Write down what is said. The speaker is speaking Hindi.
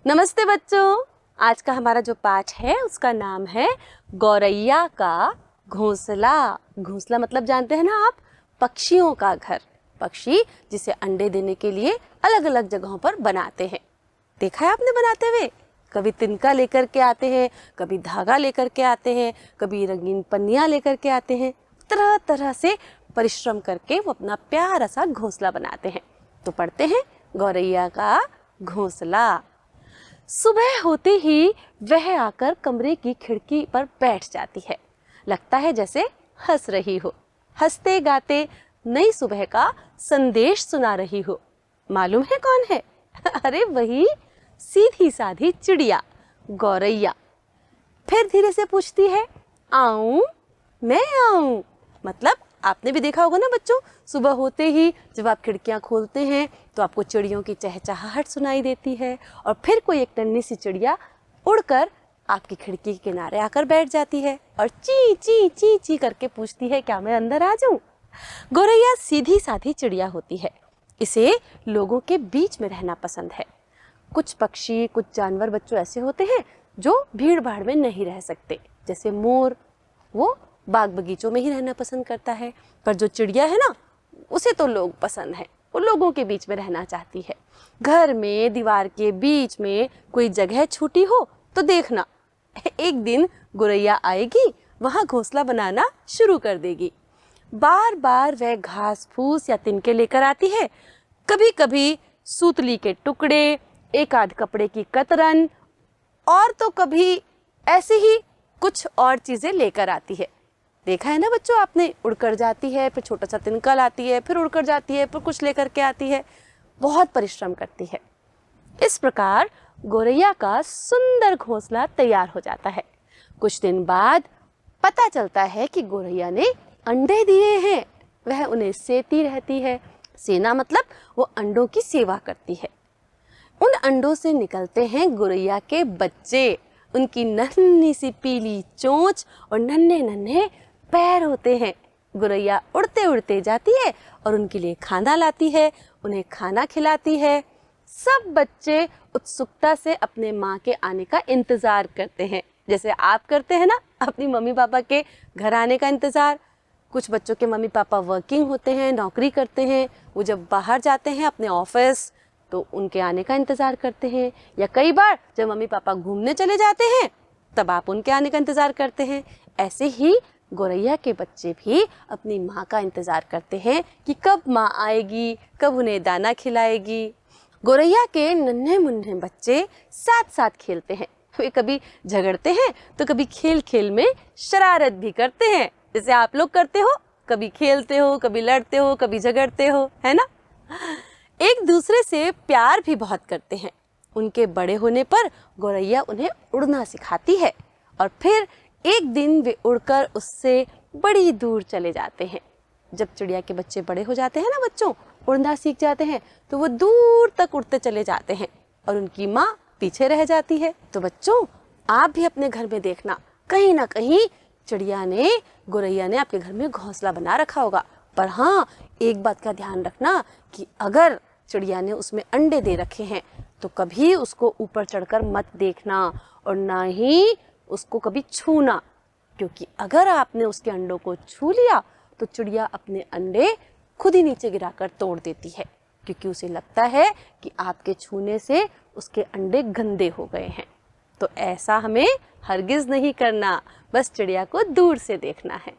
नमस्ते बच्चों। आज का हमारा जो पाठ है उसका नाम है गौरैया का घोंसला। घोंसला मतलब जानते हैं ना आप, पक्षियों का घर। पक्षी जिसे अंडे देने के लिए अलग अलग जगहों पर बनाते हैं। देखा है आपने बनाते हुए? कभी तिनका लेकर के आते हैं, कभी धागा लेकर के आते हैं, कभी रंगीन पन्नियाँ लेकर के आते हैं। तरह तरह से परिश्रम करके वो अपना प्यारा सा घोंसला बनाते हैं। तो पढ़ते हैं गौरैया का घोंसला। सुबह होते ही वह आकर कमरे की खिड़की पर बैठ जाती है। लगता है जैसे हंस रही हो, हंसते गाते नई सुबह का संदेश सुना रही हो। मालूम है कौन है? अरे वही सीधी साधी चिड़िया गौरैया। फिर धीरे से पूछती है, आऊं? मैं आऊं? मतलब आपने भी देखा होगा ना बच्चों, सुबह होते ही जब आप खिड़कियां खोलते हैं तो आपको चिड़ियों की चहचहाहट सुनाई देती है और फिर कोई एक नन्ही सी चिड़िया उड़कर आपकी खिड़की के किनारे आकर बैठ जाती है और ची ची ची ची करके पूछती है, क्या मैं अंदर आ जाऊं? गौरैया सीधी साधी चिड़िया होती है। इसे लोगों के बीच में रहना पसंद है। कुछ पक्षी, कुछ जानवर बच्चों ऐसे होते हैं जो भीड़ भाड़ में नहीं रह सकते। जैसे मोर, वो बाग बगीचों में ही रहना पसंद करता है। पर जो चिड़िया है ना, उसे तो लोग पसंद है, वो लोगों के बीच में रहना चाहती है। घर में दीवार के बीच में कोई जगह छूटी हो तो देखना, एक दिन गौरैया आएगी, वहां घोंसला बनाना शुरू कर देगी। बार बार वह घास फूस या तिनके लेकर आती है। कभी कभी सूतली के टुकड़े, एक आध कपड़े की कतरन, और तो कभी ऐसे ही कुछ और चीजें लेकर आती है। देखा है ना बच्चों आपने, उड़कर जाती है, फिर छोटा सा तिनका लाती है, फिर उड़कर जाती है, फिर कुछ लेकर के आती है। बहुत परिश्रम करती है। इस प्रकार गौरैया का सुंदर घोंसला तैयार हो जाता है। कुछ दिन बाद पता चलता है कि गौरैया ने अंडे दिए हैं। वह उन्हें सेती रहती है। सेना मतलब वो अंडों की सेवा करती है। उन अंडों से निकलते हैं गौरैया के बच्चे। उनकी नन्ही सी पीली चोंच और नन्हे नन्हे पैर होते हैं। गौरैया उड़ते उड़ते जाती है और उनके लिए खाना लाती है, उन्हें खाना खिलाती है। सब बच्चे उत्सुकता से अपने माँ के आने का इंतजार करते हैं, जैसे आप करते हैं ना अपनी मम्मी पापा के घर आने का इंतजार। कुछ बच्चों के मम्मी पापा वर्किंग होते हैं, नौकरी करते हैं। वो जब बाहर जाते हैं अपने ऑफिस तो उनके आने का इंतजार करते हैं, या कई बार जब मम्मी पापा घूमने चले जाते हैं तब आप उनके आने का इंतजार करते हैं। ऐसे ही गौरैया के बच्चे भी अपनी माँ का इंतजार करते हैं कि कब माँ आएगी, कब उन्हें दाना खिलाएगी। गौरैया के नन्हे मुन्ने बच्चे साथ साथ खेलते हैं। वे कभी झगड़ते हैं तो कभी खेल खेल में शरारत भी करते हैं, जैसे आप लोग करते हो। कभी खेलते हो, कभी लड़ते हो, कभी झगड़ते हो, है ना? एक दूसरे से प्यार भी बहुत करते हैं। उनके बड़े होने पर गौरैया उन्हें उड़ना सिखाती है और फिर एक दिन वे उड़कर उससे बड़ी दूर चले जाते हैं। जब चिड़िया के बच्चे बड़े हो जाते हैं ना बच्चों, उड़ना सीख जाते हैं, तो वो दूर तक उड़ते चले जाते हैं और उनकी माँ पीछे रह जाती है। तो बच्चों, आप भी अपने घर में देखना, कहीं ना कहीं गौरैया ने आपके घर में घोंसला बना रखा होगा। पर हाँ, एक बात का ध्यान रखना कि अगर चिड़िया ने उसमें अंडे दे रखे हैं तो कभी उसको ऊपर चढ़कर मत देखना और ना ही उसको कभी छूना, क्योंकि अगर आपने उसके अंडों को छू लिया तो चिड़िया अपने अंडे खुद ही नीचे गिराकर तोड़ देती है, क्योंकि उसे लगता है कि आपके छूने से उसके अंडे गंदे हो गए हैं। तो ऐसा हमें हरगिज नहीं करना, बस चिड़िया को दूर से देखना है।